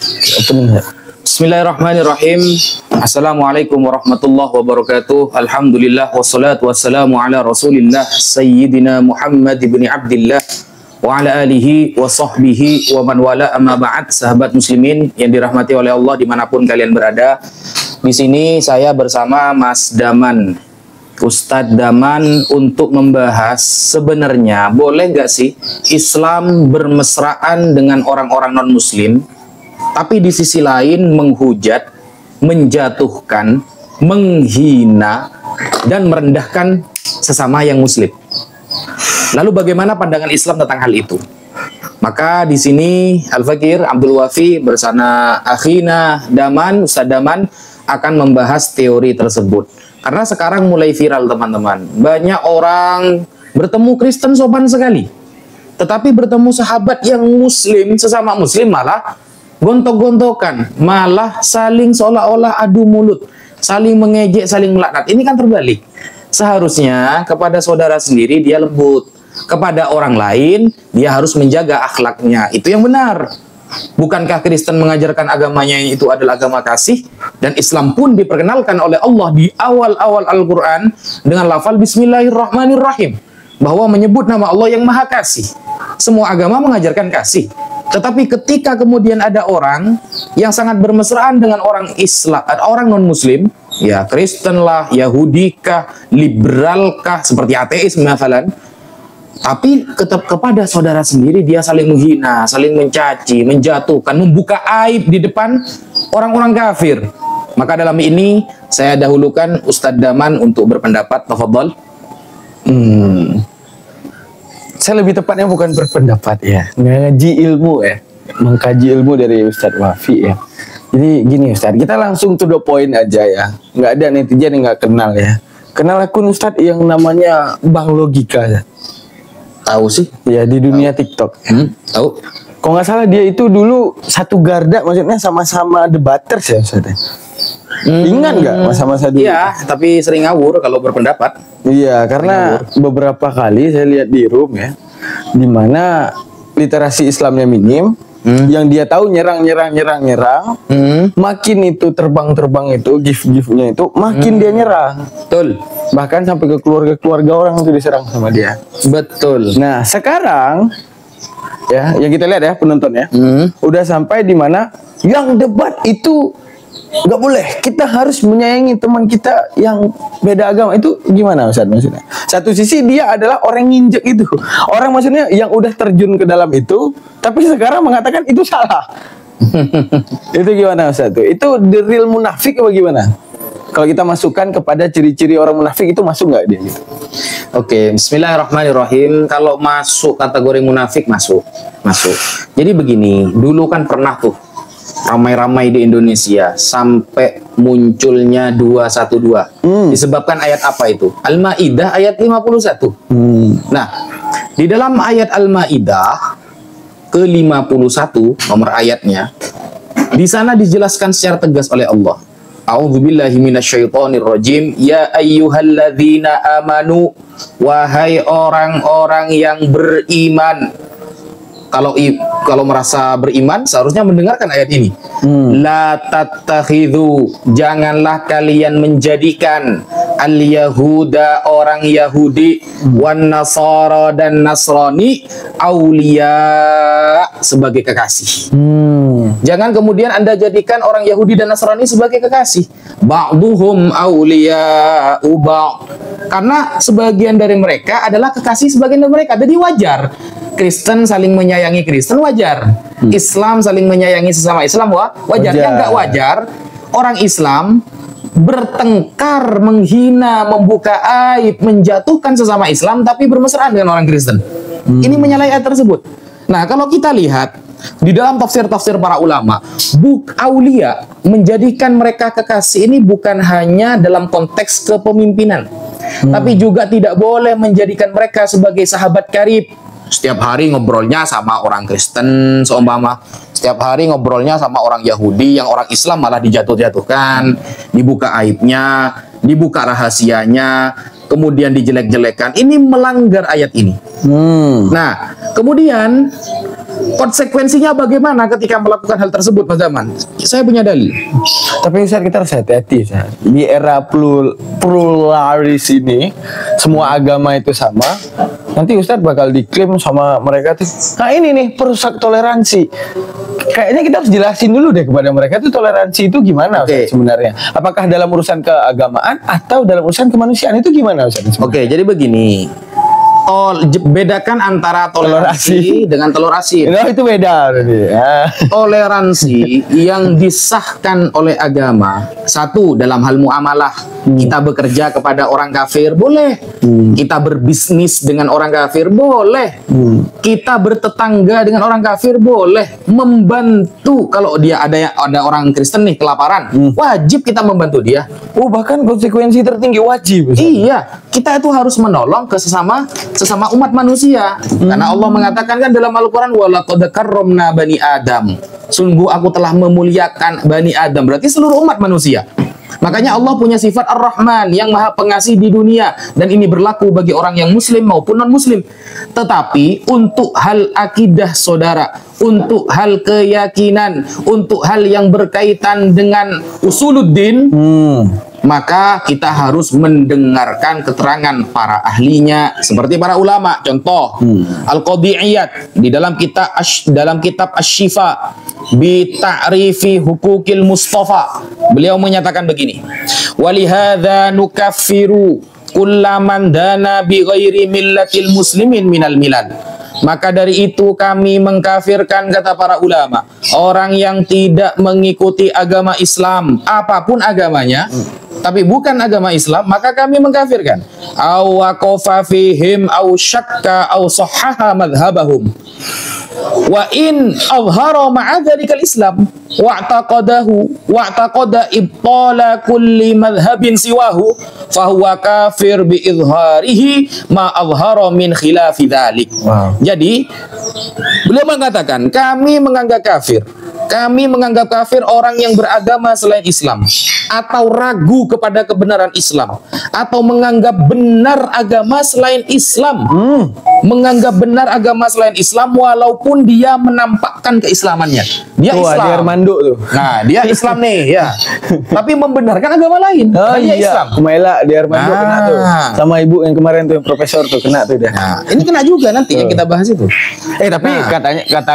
Opening ya. Bismillahirrahmanirrahim. Assalamualaikum warahmatullahi wabarakatuh. Alhamdulillah wassalatu wassalamu ala Rasulillah Sayyidina Muhammad ibn Abdillah wa ala alihi wa sahbihi wa man wala, amma ba'd. Sahabat muslimin yang dirahmati oleh Allah dimanapun kalian berada. Di sini saya bersama Mas Daman, Ustadz Daman, untuk membahas sebenarnya boleh nggak sih Islam bermesraan dengan orang-orang non-muslim, tapi di sisi lain menghujat, menjatuhkan, menghina, dan merendahkan sesama yang muslim. Lalu bagaimana pandangan Islam tentang hal itu? Maka di sini Al-Fakir Abdul Wafi bersama akhina Daman, Ustadz Daman, akan membahas teori tersebut. Karena sekarang mulai viral teman-teman. Banyak orang bertemu Kristen sopan sekali, tetapi bertemu sahabat yang muslim, sesama muslim malah gontok-gontokan, malah saling seolah-olah adu mulut, saling mengejek, saling melaknat. Ini kan terbalik. Seharusnya kepada saudara sendiri dia lembut, kepada orang lain dia harus menjaga akhlaknya. Itu yang benar. Bukankah Kristen mengajarkan agamanya itu adalah agama kasih? Dan Islam pun diperkenalkan oleh Allah di awal-awal Al-Quran dengan lafal Bismillahirrahmanirrahim, bahwa menyebut nama Allah yang Maha Kasih. Semua agama mengajarkan kasih. Tetapi ketika kemudian ada orang yang sangat bermesraan dengan orang Islam, orang non-muslim, ya Kristen lah, Yahudi kah, liberal kah, seperti ateis misalnya, tapi kepada saudara sendiri dia saling menghina, saling mencaci, menjatuhkan, membuka aib di depan orang-orang kafir. Maka dalam ini saya dahulukan Ustadz Daman untuk berpendapat. Tafadhol. Saya lebih tepatnya bukan berpendapat ya, ngaji ilmu ya, mengkaji ilmu dari Ustadz Wafi ya. Jadi gini Ustadz, kita langsung to the point aja ya, nggak ada netizen yang nggak kenal ya. Kenal akun Ustadz yang namanya Bang Logika ya. Tahu sih? Ya di dunia TikTok. Tahu. Kalau nggak salah dia itu dulu satu garda, maksudnya sama-sama debaters ya Ustadz. Ingat nggak masa-masa dulu? Iya, tapi sering ngawur kalau berpendapat. Iya, karena beberapa kali saya lihat di room ya, di mana literasi Islamnya minim, yang dia tahu nyerang, makin itu terbang itu, gift-giftnya itu, makin dia nyerang. Betul. Bahkan sampai ke keluarga-keluarga orang itu diserang sama dia. Betul. Nah, sekarang ya, yang kita lihat ya penonton ya, udah sampai di mana yang debat itu nggak boleh, kita harus menyayangi teman kita yang beda agama. Itu gimana Ustaz maksudnya? Satu sisi dia adalah orang nginjek itu, orang maksudnya yang udah terjun ke dalam itu, tapi sekarang mengatakan itu salah. Itu gimana Ustaz tuh? Itu the real munafik apa gimana? Kalau kita masukkan kepada ciri-ciri orang munafik itu masuk nggak dia gitu? Oke, Bismillahirrahmanirrahim. Kalau masuk kategori munafik, masuk. Jadi begini, dulu kan pernah tuh ramai-ramai di Indonesia sampai munculnya 212. Disebabkan ayat apa itu? Al-Maidah ayat 51. Nah, di dalam ayat Al-Maidah ke-51 nomor ayatnya, di sana dijelaskan secara tegas oleh Allah. A'udzubillahi minasyaitonirrajim. Ya ayyuhalladzina amanu, wahai orang-orang yang beriman. Kalau merasa beriman seharusnya mendengarkan ayat ini. La tattakhidhu, janganlah kalian menjadikan al-yahuda, orang Yahudi, wan nasara, dan Nasrani, aulia, sebagai kekasih. Jangan kemudian Anda jadikan orang Yahudi dan Nasrani sebagai kekasih. Ba'duhum awliya'u ba'd. Karena sebagian dari mereka adalah kekasih sebagian dari mereka. Jadi wajar Kristen saling menyayangi Kristen, wajar. Islam saling menyayangi sesama Islam, wajar. Yang nggak wajar orang Islam bertengkar, menghina, membuka aib, menjatuhkan sesama Islam, tapi bermesraan dengan orang Kristen. Ini menyalahi ayat tersebut. Nah, kalau kita lihat di dalam tafsir-tafsir para ulama, aulia, menjadikan mereka kekasih ini bukan hanya dalam konteks kepemimpinan, tapi juga tidak boleh menjadikan mereka sebagai sahabat karib. Setiap hari ngobrolnya sama orang Kristen seumpama, setiap hari ngobrolnya sama orang Yahudi, yang orang Islam malah dijatuh-jatuhkan, dibuka aibnya, dibuka rahasianya, kemudian dijelek-jelekan. Ini melanggar ayat ini. Nah, kemudian Konsekuensinya bagaimana ketika melakukan hal tersebut, Mas Zaman? Saya punya dalil. Tapi Ustaz, kita harus hati-hati, Ustaz. Di era pluralis ini, semua agama itu sama. Nanti Ustaz bakal diklaim sama mereka tuh, nah ini nih perusak toleransi. Kayaknya kita harus jelasin dulu deh kepada mereka tuh toleransi itu gimana, Ustaz, sebenarnya. Apakah dalam urusan keagamaan atau dalam urusan kemanusiaan itu gimana, Ustaz? Oke, jadi begini. Bedakan antara toleransi dengan tolerasi. Nah, itu beda. Toleransi yang disahkan oleh agama, satu, dalam hal muamalah, kita bekerja kepada orang kafir boleh, kita berbisnis dengan orang kafir boleh, kita bertetangga dengan orang kafir boleh, membantu kalau dia ada orang Kristen nih kelaparan, wajib kita membantu dia. Bahkan konsekuensi tertinggi wajib. Iya, kita itu harus menolong ke sesama umat manusia. Karena Allah mengatakan kan dalam Al-Quran, walaqad karramna bani Adam. Sungguh aku telah memuliakan bani Adam. Berarti seluruh umat manusia. Makanya Allah punya sifat Ar-Rahman yang maha pengasih di dunia. Dan ini berlaku bagi orang yang muslim maupun non-muslim. Tetapi untuk hal akidah saudara, untuk hal keyakinan, untuk hal yang berkaitan dengan usuluddin, maka kita harus mendengarkan keterangan para ahlinya seperti para ulama. Contoh, Al-Qadhi Iyad di dalam kitab Asy-Syifa bi ta'rifi hukukil Mustafa, beliau menyatakan begini, walihadza nukaffiru kullaman dana bi ghairi millatil muslimin minal milal. Maka dari itu kami mengkafirkan, kata para ulama, orang yang tidak mengikuti agama Islam, apapun agamanya, tapi bukan agama Islam, maka kami mengkafirkan. Aw waqafa fihim aw syakka aw sahhaha madhhabahum. Wa in azhara ma'a dzalikal Islam wa'taqada ibtala kulli madhhabin siwahu fahuwa kafir bi izharihi ma azhara min khilafi dzalik. Jadi beliau mengatakan, kami menganggap kafir orang yang beragama selain Islam, atau ragu kepada kebenaran Islam, atau menganggap benar agama selain Islam, menganggap benar agama selain Islam walaupun dia menampakkan keislamannya. Dia Islam. Dia Armando tuh. Nah, dia Islam nih, ya. Tapi membenarkan agama lain. Dia Islam. Kumaila, dia Armando kena tuh. Sama ibu yang kemarin tuh, yang profesor tuh, kena tuh dia. Nah, ini kena juga nanti yang kita bahas itu. Tapi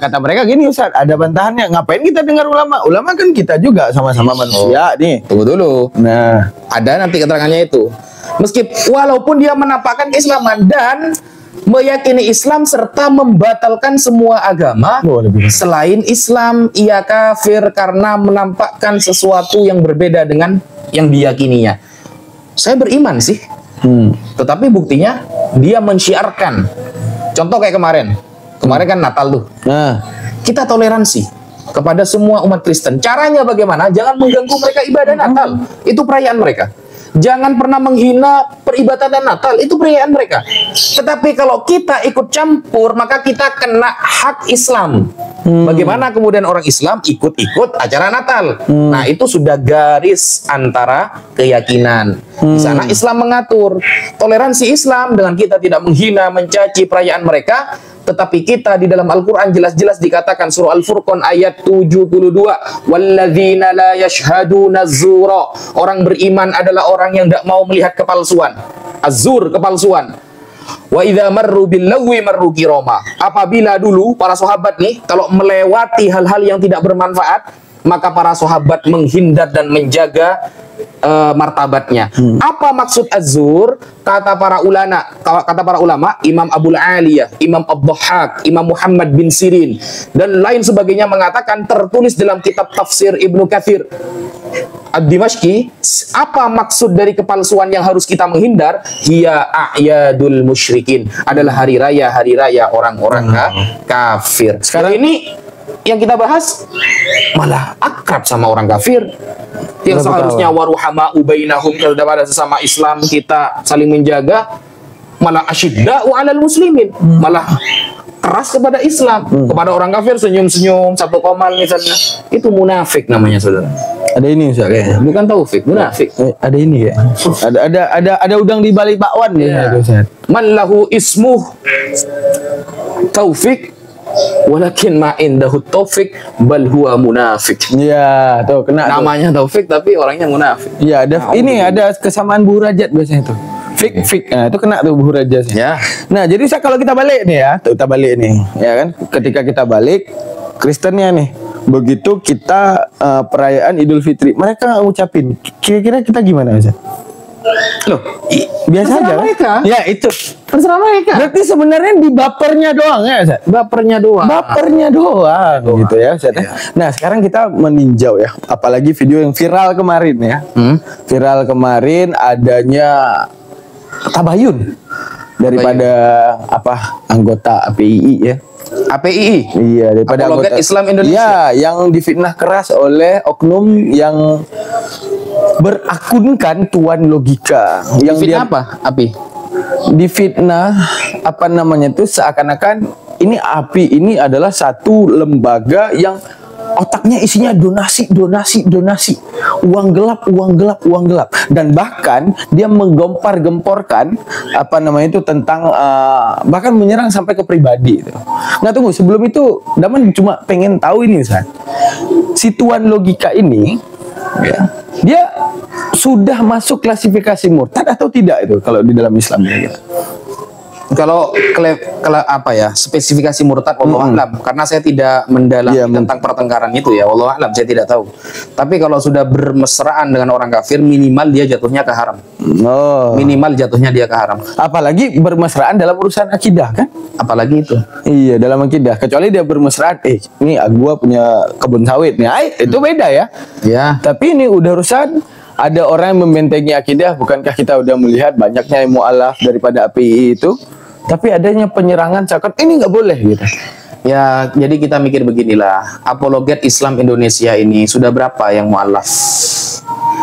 kata mereka gini, Ustaz, ada bantahannya. Ngapain kita dengar ulama? Ulama kan kita juga sama-sama manusia nih. Tunggu dulu. Nah, ada nanti keterangannya itu. Walaupun dia menampakkan keislaman dan meyakini Islam serta membatalkan semua agama selain Islam, ia kafir karena menampakkan sesuatu yang berbeda dengan yang diyakininya. Saya beriman sih, tetapi buktinya dia mensyiarkan. Contoh kayak kemarin kan Natal tuh. Nah, kita toleransi kepada semua umat Kristen. Caranya bagaimana? Jangan mengganggu mereka ibadah Natal. Itu perayaan mereka. Jangan pernah menghina peribadatan Natal, itu perayaan mereka. Tetapi kalau kita ikut campur, maka kita kena hak Islam. Bagaimana kemudian orang Islam ikut-ikut acara Natal? Nah, itu sudah garis antara keyakinan. Di sana Islam mengatur toleransi Islam dengan kita tidak menghina, mencaci perayaan mereka. Tetapi kita di dalam Al-Quran jelas-jelas dikatakan, surah Al-Furqan ayat 72, walladzina la yashhaduna zura. Orang beriman adalah orang yang tidak mau melihat kepalsuan. Az-zur, kepalsuan. Wa idza marru bil lagwi marru kirama. Apabila dulu para sahabat nih kalau melewati hal-hal yang tidak bermanfaat, maka para sahabat menghindar dan menjaga martabatnya. Apa maksud az-zur? Kata para ulama, Imam Abul Aliyah, Imam Ad-Dhahhak, Imam Muhammad bin Sirin dan lain sebagainya mengatakan, tertulis dalam kitab tafsir Ibnu Katsir Ad-Dimashqi, apa maksud dari kepalsuan yang harus kita menghindar? Hiya a'yadul musyrikin, adalah hari raya orang-orang kafir. Sekarang ini yang kita bahas malah akrab sama orang kafir, yang seharusnya waruhama ubainahum, kepada sesama Islam kita saling menjaga, malah asyidda'u 'alal muslimin, malah keras kepada Islam, kepada orang kafir senyum-senyum, satu komal misalnya. Itu munafik namanya, saudara. Ada ini Ustaz kayaknya. Bukan taufik, munafik. Ada ini ya. Ada udang di balik bakwan ya, Ustaz. Man lahu ismuh taufik walakin ma indahu taufik bal huwa munafik. Iya, tuh kena tuh. Namanya taufik tapi orangnya munafik. Iya, ada kesamaan burajat biasanya tuh. Fik. Nah, itu kena tuh burajat. Ya. Nah, jadi kalau kita balik nih ya, tuh kita balik nih, ya kan? Ketika kita balik Kristennya nih, begitu kita perayaan Idul Fitri, mereka nggak ngucapin. Kira-kira kita gimana aja? Loh, Biasa aja. mereka. Ya itu. Terserah mereka. Berarti sebenarnya di bapernya doang ya, Ustaz? Bapernya doang. Bapernya doang gitu ya, Ustaz. Nah, sekarang kita meninjau ya, apalagi video yang viral kemarin ya. Viral kemarin adanya tabayun daripada anggota APII ya. APII. Iya, daripada Apologet anggota Islam Indonesia. Iya, yang difitnah keras oleh oknum yang berakunkan Tuan Logika. Yang Fitnah apa? API. Difitnah seakan-akan ini API ini adalah satu lembaga yang otaknya isinya donasi, uang gelap, dan bahkan dia menggempar-gemporkan tentang bahkan menyerang sampai ke pribadi itu. Nah tunggu, sebelum itu Daman cuma pengen tahu ini, Ustaz. Si Tuan Logika ini ya, dia sudah masuk klasifikasi murtad atau tidak itu kalau di dalam Islam ya gitu. Kalau spesifikasi murtad wallahu a'lam, karena saya tidak mendalami tentang pertengkaran itu ya, wallahu a'lam, saya tidak tahu. Tapi kalau sudah bermesraan dengan orang kafir, minimal dia jatuhnya ke haram. Minimal jatuhnya dia ke haram. Apalagi bermesraan dalam urusan akidah kan? Apalagi itu. Iya, dalam akidah. Kecuali dia bermesraan, ini gua punya kebun sawit nih. Itu beda ya. Ya. Tapi ini udah urusan ada orang yang membentengi akidah. Bukankah kita udah melihat banyaknya yang mu'alaf daripada API itu? Tapi adanya penyerangan cakap ini nggak boleh gitu. Ya, jadi kita mikir beginilah. Apologet Islam Indonesia ini sudah berapa yang mu'alaf?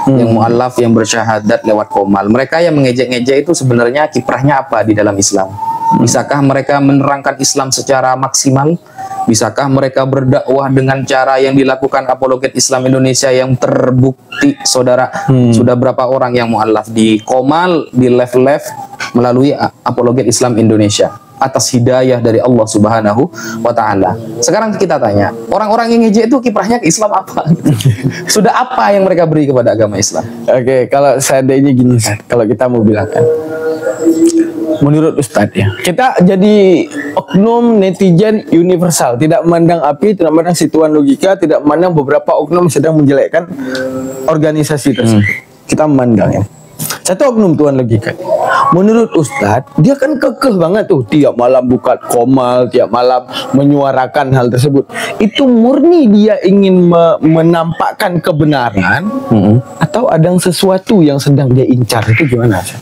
Yang mu'alaf, yang bersyahadat lewat komal. Mereka yang mengejek-ngejek itu sebenarnya kiprahnya apa di dalam Islam? Bisakah mereka menerangkan Islam secara maksimal? Bisakah mereka berdakwah dengan cara yang dilakukan apologet Islam Indonesia yang terbukti, saudara? Sudah berapa orang yang mu'alaf di komal, di live melalui apologet Islam Indonesia atas hidayah dari Allah Subhanahu wa Ta'ala. Sekarang kita tanya, orang-orang yang ngejek itu kiprahnya ke Islam apa? Sudah apa yang mereka beri kepada agama Islam? Oke, kalau seandainya gini, kalau kita mau bilang kan, menurut Ustadz ya, kita jadi oknum netizen universal, tidak memandang API, tidak memandang si Tuan Logika, tidak memandang beberapa oknum sedang menjelekkan organisasi tersebut. Kita memandang ya. Satu oknum Tuan Logika, menurut Ustadz, dia kan kekeh banget tuh, tiap malam buka komal, tiap malam menyuarakan hal tersebut. Itu murni dia ingin menampakkan kebenaran, atau ada sesuatu yang sedang dia incar, itu gimana sih?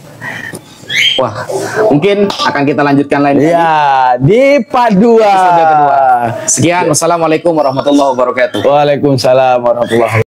Wah, mungkin akan kita lanjutkan lain kali. Ya, di part 2. Sekian, wassalamualaikum warahmatullahi wabarakatuh. Waalaikumsalam warahmatullahi wabarakatuh.